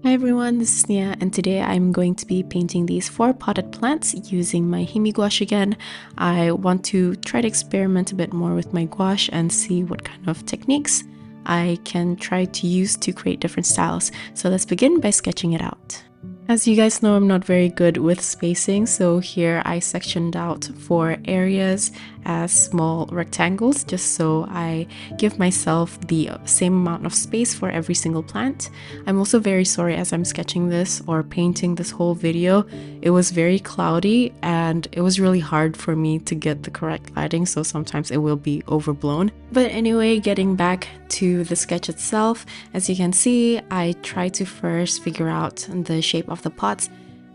Hi everyone, this is Nia, and today I'm going to be painting these 4 potted plants using my Himi gouache again. I want to try to experiment a bit more with my gouache and see what kind of techniques I can try to use to create different styles. So let's begin by sketching it out. As you guys know, I'm not very good with spacing, so here I sectioned out 4 areas as small rectangles just so I give myself the same amount of space for every single plant. I'm also very sorry as I'm sketching this or painting this whole video. It was very cloudy and it was really hard for me to get the correct lighting, so sometimes it will be overblown. But anyway, getting back to the sketch itself, as you can see, I try to first figure out the shape of the pots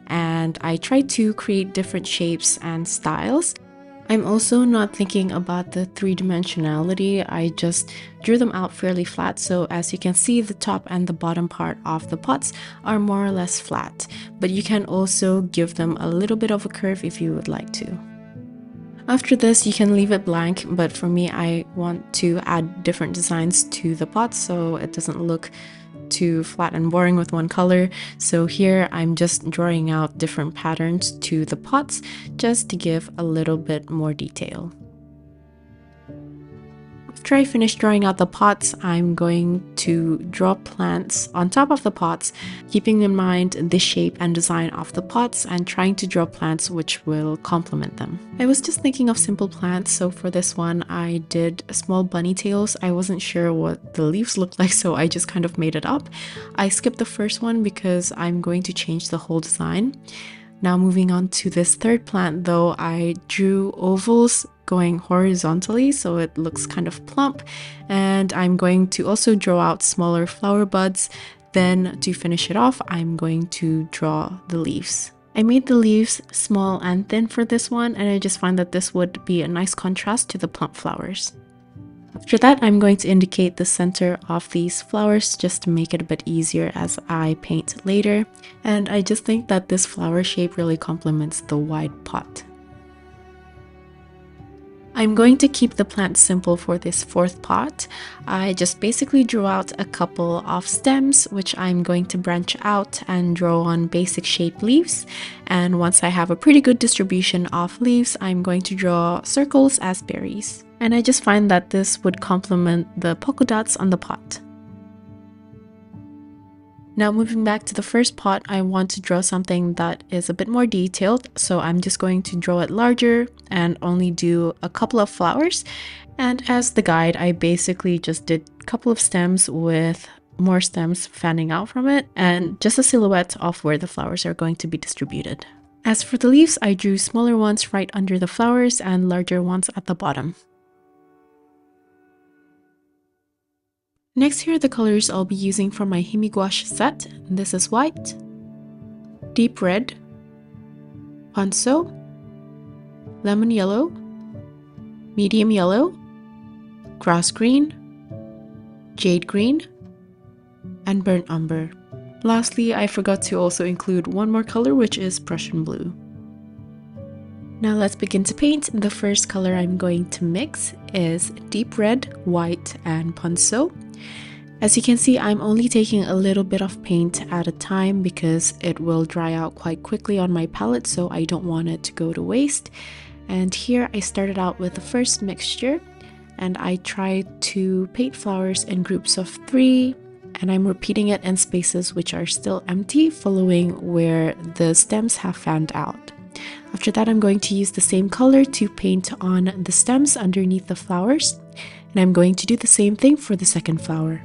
and I try to create different shapes and styles. I'm also not thinking about the three-dimensionality. I just drew them out fairly flat, so as you can see, the top and the bottom part of the pots are more or less flat, but you can also give them a little bit of a curve if you would like to. After this, you can leave it blank, but for me, I want to add different designs to the pots so it doesn't look too flat and boring with one color. So here I'm just drawing out different patterns to the pots just to give a little bit more detail. After I finish drawing out the pots, I'm going to draw plants on top of the pots, keeping in mind the shape and design of the pots and trying to draw plants which will complement them. I was just thinking of simple plants, so for this one I did small bunny tails. I wasn't sure what the leaves looked like, so I just kind of made it up. I skipped the first one because I'm going to change the whole design. Now moving on to this third plant though, I drew ovals going horizontally so it looks kind of plump, and I'm going to also draw out smaller flower buds. Then to finish it off, I'm going to draw the leaves. I made the leaves small and thin for this one, and I just find that this would be a nice contrast to the plump flowers. After that, I'm going to indicate the center of these flowers just to make it a bit easier as I paint later, and I just think that this flower shape really complements the wide pot. I'm going to keep the plant simple for this 4th pot. I just basically drew out a couple of stems which I'm going to branch out and draw on basic shaped leaves, and once I have a pretty good distribution of leaves, I'm going to draw circles as berries. And I just find that this would complement the polka dots on the pot. Now moving back to the first pot, I want to draw something that is a bit more detailed, so I'm just going to draw it larger and only do a couple of flowers. And as the guide, I basically just did a couple of stems with more stems fanning out from it and just a silhouette of where the flowers are going to be distributed. As for the leaves, I drew smaller ones right under the flowers and larger ones at the bottom. Next, here are the colors I'll be using for my Himi gouache set. This is white, deep red, Ponceau, lemon yellow, medium yellow, grass green, jade green, and burnt umber. Lastly, I forgot to also include one more color, which is Prussian blue. Now let's begin to paint. The first color I'm going to mix is deep red, white, and Ponceau. As you can see, I'm only taking a little bit of paint at a time because it will dry out quite quickly on my palette, so I don't want it to go to waste. And here I started out with the first mixture, and I tried to paint flowers in groups of 3, and I'm repeating it in spaces which are still empty, following where the stems have fanned out. After that, I'm going to use the same color to paint on the stems underneath the flowers, and I'm going to do the same thing for the second flower.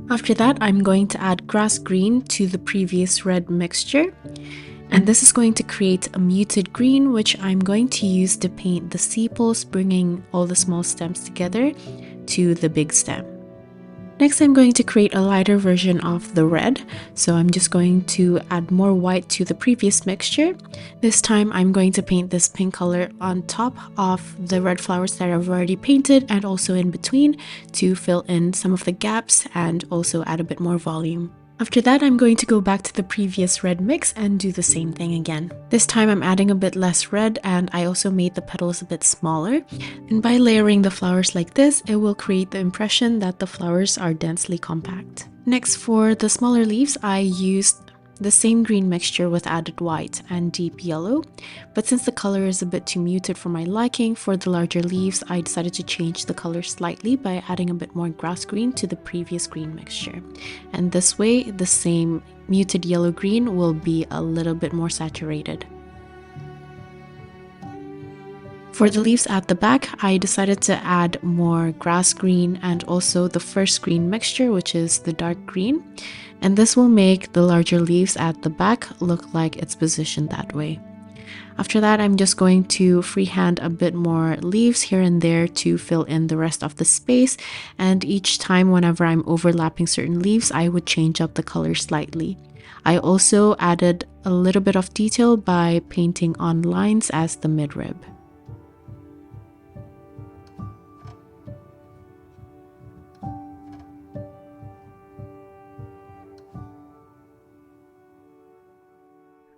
After that, I'm going to add grass green to the previous red mixture, and this is going to create a muted green which I'm going to use to paint the sepals, bringing all the small stems together to the big stem. Next, I'm going to create a lighter version of the red. So I'm just going to add more white to the previous mixture. This time I'm going to paint this pink color on top of the red flowers that I've already painted and also in between to fill in some of the gaps and also add a bit more volume. After that, I'm going to go back to the previous red mix and do the same thing again. This time I'm adding a bit less red, and I also made the petals a bit smaller. And by layering the flowers like this, it will create the impression that the flowers are densely compact. Next, for the smaller leaves, I used the same green mixture with added white and deep yellow, but since the color is a bit too muted for my liking, for the larger leaves I decided to change the color slightly by adding a bit more grass green to the previous green mixture, and this way the same muted yellow green will be a little bit more saturated. For the leaves at the back, I decided to add more grass green and also the first green mixture, which is the dark green. And this will make the larger leaves at the back look like it's positioned that way. After that, I'm just going to freehand a bit more leaves here and there to fill in the rest of the space. And each time whenever I'm overlapping certain leaves, I would change up the color slightly. I also added a little bit of detail by painting on lines as the midrib.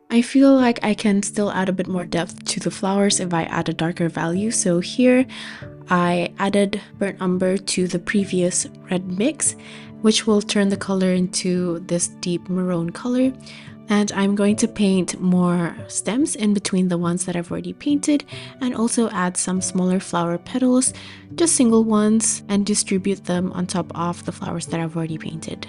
I feel like I can still add a bit more depth to the flowers if I add a darker value, so here I added burnt umber to the previous red mix, which will turn the color into this deep maroon color. And I'm going to paint more stems in between the ones that I've already painted, and also add some smaller flower petals, just single ones, and distribute them on top of the flowers that I've already painted.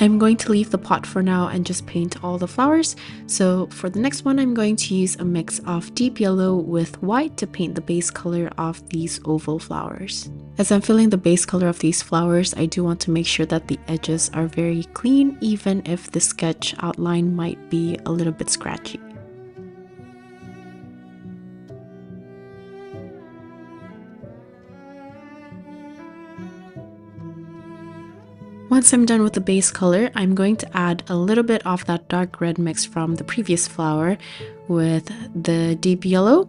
I'm going to leave the pot for now and just paint all the flowers. So for the next one, I'm going to use a mix of deep yellow with white to paint the base color of these oval flowers. As I'm filling the base color of these flowers, I do want to make sure that the edges are very clean, even if the sketch outline might be a little bit scratchy. Once I'm done with the base color, I'm going to add a little bit of that dark red mix from the previous flower with the deep yellow.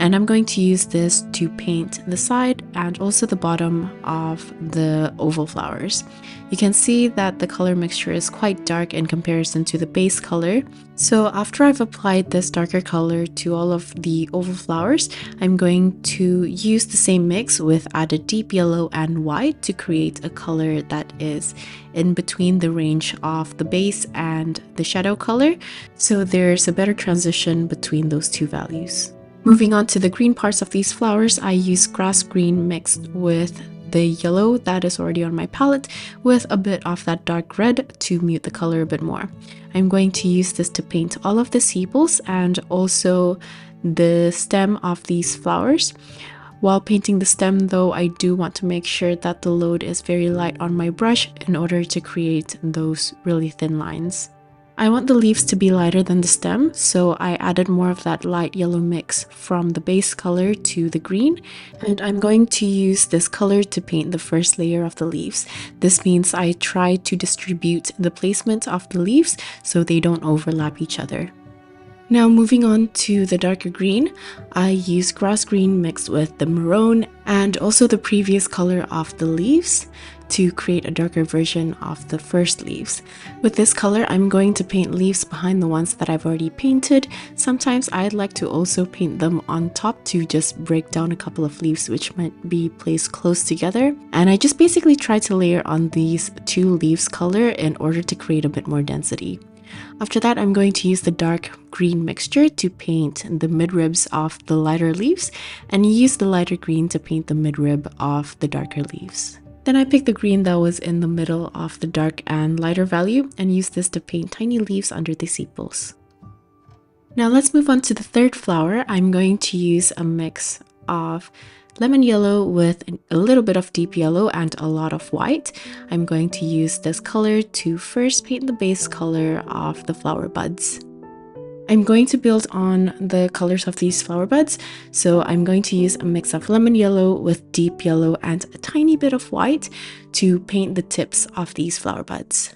And I'm going to use this to paint the side and also the bottom of the oval flowers. You can see that the color mixture is quite dark in comparison to the base color. So after I've applied this darker color to all of the oval flowers, I'm going to use the same mix with added deep yellow and white to create a color that is in between the range of the base and the shadow color. So there's a better transition between those two values. Moving on to the green parts of these flowers, I use grass green mixed with the yellow that is already on my palette with a bit of that dark red to mute the color a bit more. I'm going to use this to paint all of the sepals and also the stem of these flowers. While painting the stem though, I do want to make sure that the load is very light on my brush in order to create those really thin lines. I want the leaves to be lighter than the stem, so I added more of that light yellow mix from the base color to the green, and I'm going to use this color to paint the first layer of the leaves. This means I try to distribute the placement of the leaves so they don't overlap each other. Now moving on to the darker green, I use grass green mixed with the maroon and also the previous color of the leaves to create a darker version of the first leaves. With this color, I'm going to paint leaves behind the ones that I've already painted. Sometimes I'd like to also paint them on top to just break down a couple of leaves which might be placed close together. And I just basically try to layer on these two leaves color in order to create a bit more density. After that, I'm going to use the dark green mixture to paint the midribs of the lighter leaves and use the lighter green to paint the midrib of the darker leaves. Then I picked the green that was in the middle of the dark and lighter value and used this to paint tiny leaves under the sepals. Now let's move on to the third flower. I'm going to use a mix of lemon yellow with a little bit of deep yellow and a lot of white. I'm going to use this color to first paint the base color of the flower buds. I'm going to build on the colors of these flower buds, so I'm going to use a mix of lemon yellow with deep yellow and a tiny bit of white to paint the tips of these flower buds.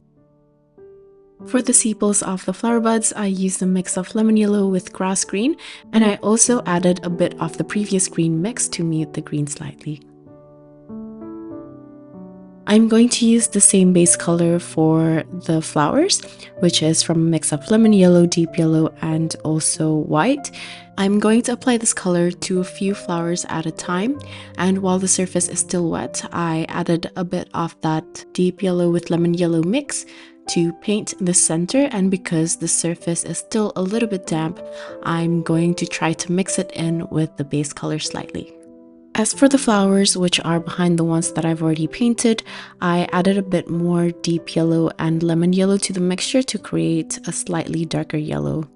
For the sepals of the flower buds, I used a mix of lemon yellow with grass green, and I also added a bit of the previous green mix to mute the green slightly. I'm going to use the same base color for the flowers, which is from a mix of lemon yellow, deep yellow, and also white. I'm going to apply this color to a few flowers at a time, and while the surface is still wet, I added a bit of that deep yellow with lemon yellow mix to paint the center, and because the surface is still a little bit damp, I'm going to try to mix it in with the base color slightly. As for the flowers, which are behind the ones that I've already painted, I added a bit more deep yellow and lemon yellow to the mixture to create a slightly darker yellow.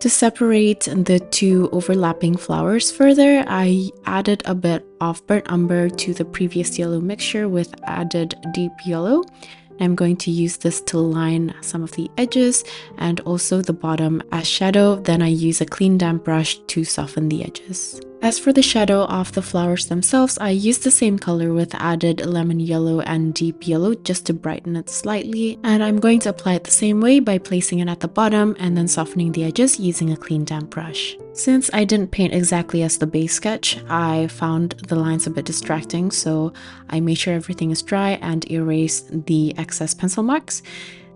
To separate the two overlapping flowers further, I added a bit of burnt umber to the previous yellow mixture with added deep yellow. I'm going to use this to line some of the edges and also the bottom as shadow. Then I use a clean damp brush to soften the edges. As for the shadow of the flowers themselves, I used the same color with added lemon yellow and deep yellow just to brighten it slightly. And I'm going to apply it the same way by placing it at the bottom and then softening the edges using a clean damp brush. Since I didn't paint exactly as the base sketch, I found the lines a bit distracting, so I made sure everything is dry and erased the excess pencil marks.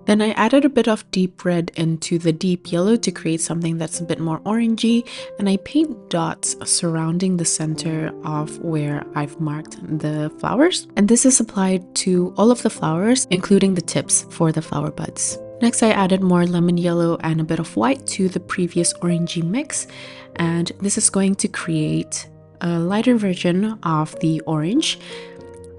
Then I added a bit of deep red into the deep yellow to create something that's a bit more orangey, and I paint dots surrounding the center of where I've marked the flowers. And this is applied to all of the flowers, including the tips for the flower buds. Next, I added more lemon yellow and a bit of white to the previous orangey mix, and this is going to create a lighter version of the orange.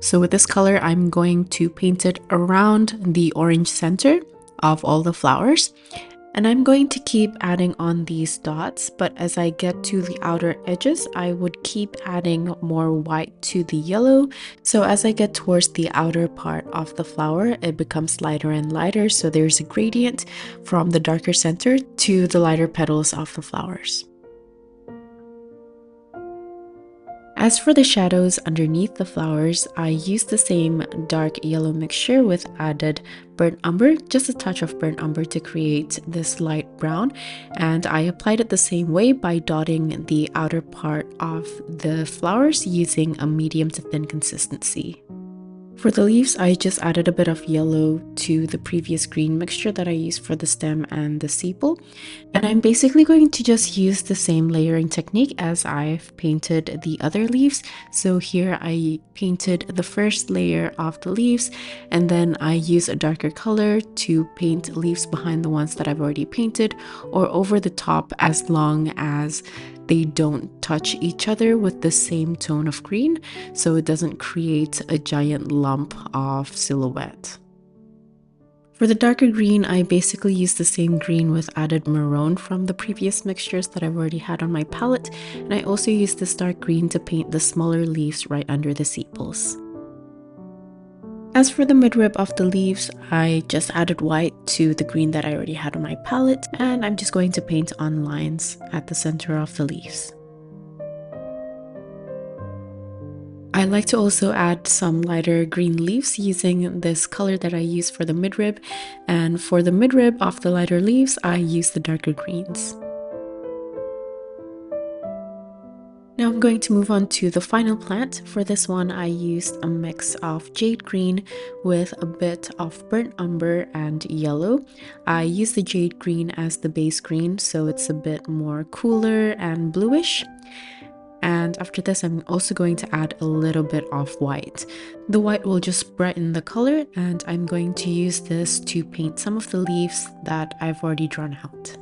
So with this color, I'm going to paint it around the orange center of all the flowers. And I'm going to keep adding on these dots, but as I get to the outer edges, I would keep adding more white to the yellow. So as I get towards the outer part of the flower, it becomes lighter and lighter. So there's a gradient from the darker center to the lighter petals of the flowers. As for the shadows underneath the flowers, I used the same dark yellow mixture with added burnt umber, just a touch of burnt umber to create this light brown, and I applied it the same way by dotting the outer part of the flowers using a medium to thin consistency. For the leaves, I just added a bit of yellow to the previous green mixture that I used for the stem and the sepal. And I'm basically going to just use the same layering technique as I've painted the other leaves. So here I painted the first layer of the leaves, and then I use a darker color to paint leaves behind the ones that I've already painted or over the top, as long as they don't touch each other with the same tone of green, so it doesn't create a giant lump of silhouette. For the darker green, I basically used the same green with added maroon from the previous mixtures that I've already had on my palette, and I also used this dark green to paint the smaller leaves right under the sepals. As for the midrib of the leaves, I just added white to the green that I already had on my palette, and I'm just going to paint on lines at the center of the leaves. I like to also add some lighter green leaves using this color that I use for the midrib, and for the midrib of the lighter leaves, I use the darker greens. Now I'm going to move on to the final plant. For this one, I used a mix of jade green with a bit of burnt umber and yellow. I used the jade green as the base green, so it's a bit more cooler and bluish. And after this, I'm also going to add a little bit of white. The white will just brighten the color, and I'm going to use this to paint some of the leaves that I've already drawn out.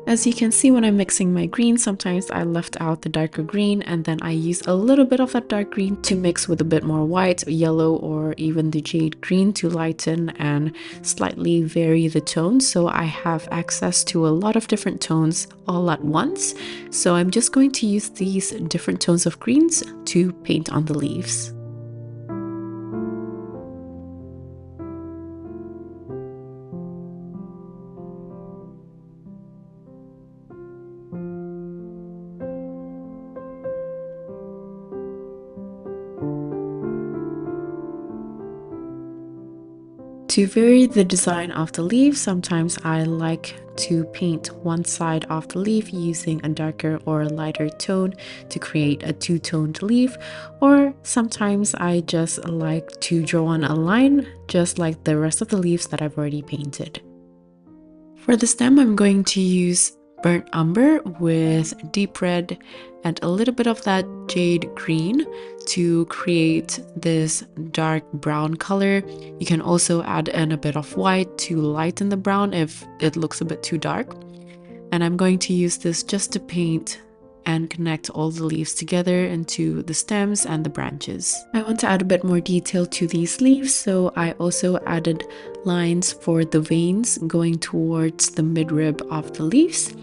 As you can see, when I'm mixing my green, sometimes I left out the darker green, and then I use a little bit of that dark green to mix with a bit more white, yellow, or even the jade green to lighten and slightly vary the tone. So I have access to a lot of different tones all at once. So I'm just going to use these different tones of greens to paint on the leaves. To vary the design of the leaf, sometimes I like to paint one side of the leaf using a darker or lighter tone to create a two-toned leaf, or sometimes I just like to draw on a line just like the rest of the leaves that I've already painted. For the stem, I'm going to use burnt umber with deep red and a little bit of that jade green to create this dark brown color. You can also add in a bit of white to lighten the brown if it looks a bit too dark. And I'm going to use this just to paint and connect all the leaves together into the stems and the branches. I want to add a bit more detail to these leaves, so I also added lines for the veins going towards the midrib of the leaves.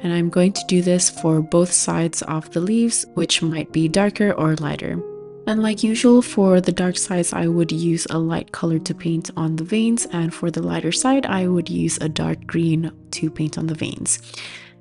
And I'm going to do this for both sides of the leaves, which might be darker or lighter. And like usual, for the dark sides, I would use a light color to paint on the veins, and for the lighter side, I would use a dark green to paint on the veins.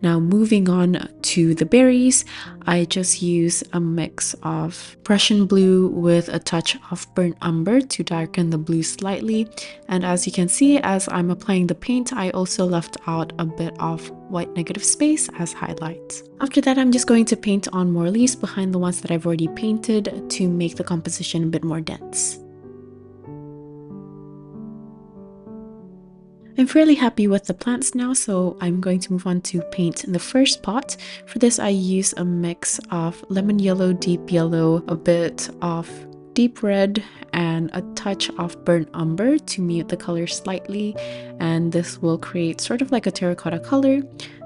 Now moving on to the berries, I just use a mix of Prussian blue with a touch of burnt umber to darken the blue slightly. And as you can see, as I'm applying the paint, I also left out a bit of white negative space as highlights. After that, I'm just going to paint on more leaves behind the ones that I've already painted to make the composition a bit more dense. I'm fairly happy with the plants now, so I'm going to move on to paint in the first pot. For this, I use a mix of lemon yellow, deep yellow, a bit of deep red, and a touch of burnt umber to mute the color slightly, and this will create sort of like a terracotta color.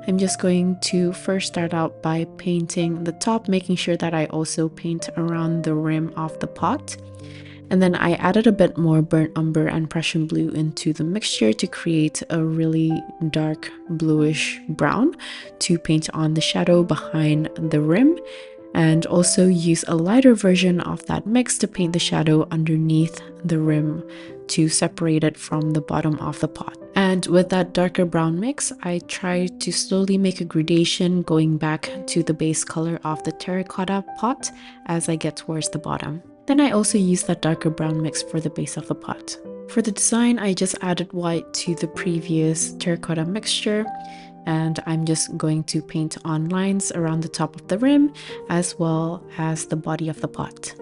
I'm just going to first start out by painting the top, making sure that I also paint around the rim of the pot. And then I added a bit more burnt umber and Prussian blue into the mixture to create a really dark bluish brown to paint on the shadow behind the rim, and also use a lighter version of that mix to paint the shadow underneath the rim to separate it from the bottom of the pot. And with that darker brown mix, I try to slowly make a gradation going back to the base color of the terracotta pot as I get towards the bottom. Then I also use that darker brown mix for the base of the pot. For the design, I just added white to the previous terracotta mixture, and I'm just going to paint on lines around the top of the rim as well as the body of the pot.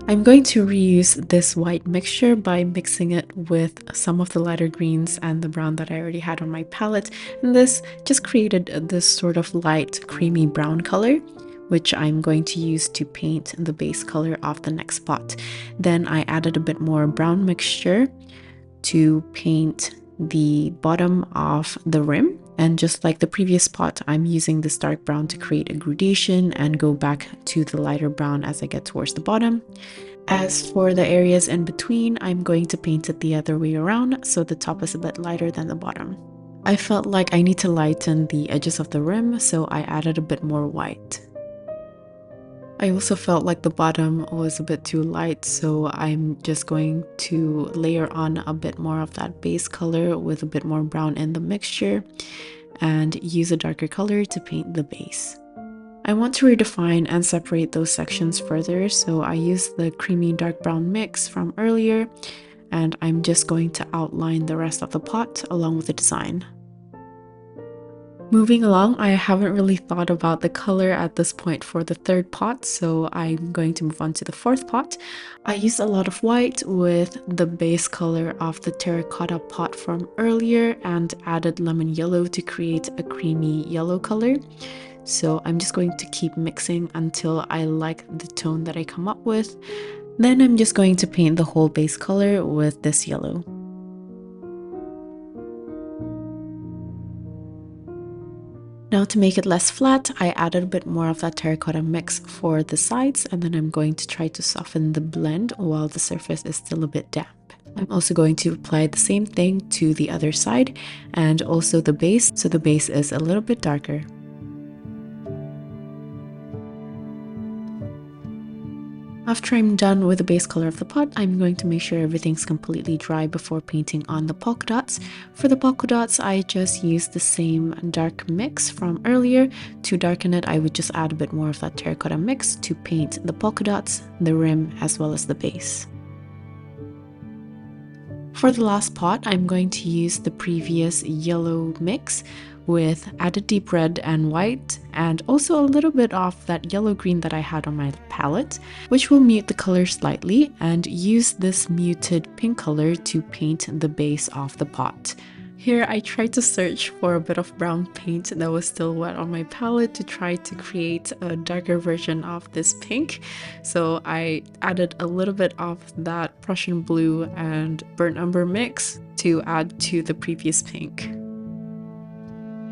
I'm going to reuse this white mixture by mixing it with some of the lighter greens and the brown that I already had on my palette, and this just created this sort of light creamy brown color, which I'm going to use to paint the base color of the next pot. Then I added a bit more brown mixture to paint the bottom of the rim. And just like the previous pot, I'm using this dark brown to create a gradation and go back to the lighter brown as I get towards the bottom. As for the areas in between, I'm going to paint it the other way around, so the top is a bit lighter than the bottom. I felt like I need to lighten the edges of the rim, so I added a bit more white. I also felt like the bottom was a bit too light, so I'm just going to layer on a bit more of that base color with a bit more brown in the mixture and use a darker color to paint the base. I want to redefine and separate those sections further, so I use the creamy dark brown mix from earlier, and I'm just going to outline the rest of the pot along with the design. Moving along, I haven't really thought about the color at this point for the third pot, so I'm going to move on to the fourth pot. I used a lot of white with the base color of the terracotta pot from earlier and added lemon yellow to create a creamy yellow color. So I'm just going to keep mixing until I like the tone that I come up with. Then I'm just going to paint the whole base color with this yellow. Now to make it less flat, I added a bit more of that terracotta mix for the sides, and then I'm going to try to soften the blend while the surface is still a bit damp. I'm also going to apply the same thing to the other side and also the base, so the base is a little bit darker. After I'm done with the base color of the pot, I'm going to make sure everything's completely dry before painting on the polka dots. For the polka dots, I just used the same dark mix from earlier. To darken it, I would just add a bit more of that terracotta mix to paint the polka dots, the rim, as well as the base. For the last pot, I'm going to use the previous yellow mix with added deep red and white, and also a little bit of that yellow green that I had on my palette, which will mute the color slightly, and use this muted pink color to paint the base of the pot. Here I tried to search for a bit of brown paint that was still wet on my palette to try to create a darker version of this pink. So I added a little bit of that Prussian blue and burnt umber mix to add to the previous pink.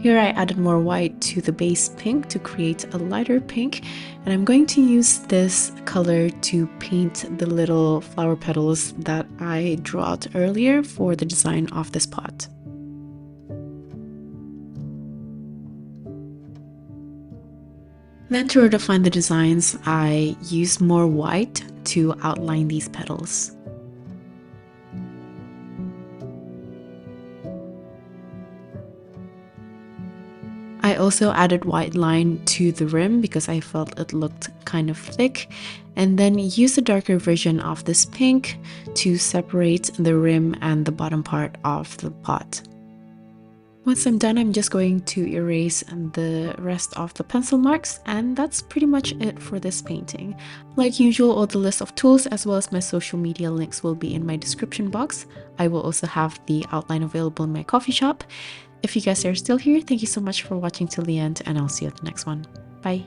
Here I added more white to the base pink to create a lighter pink, and I'm going to use this color to paint the little flower petals that I drew out earlier for the design of this pot. Then to redefine the designs, I used more white to outline these petals. I also added white line to the rim because I felt it looked kind of thick, and then used a darker version of this pink to separate the rim and the bottom part of the pot. Once I'm done, I'm just going to erase the rest of the pencil marks, and that's pretty much it for this painting. Like usual, all the list of tools as well as my social media links will be in my description box. I will also have the outline available in my coffee shop. If you guys are still here, thank you so much for watching till the end, and I'll see you at the next one. Bye!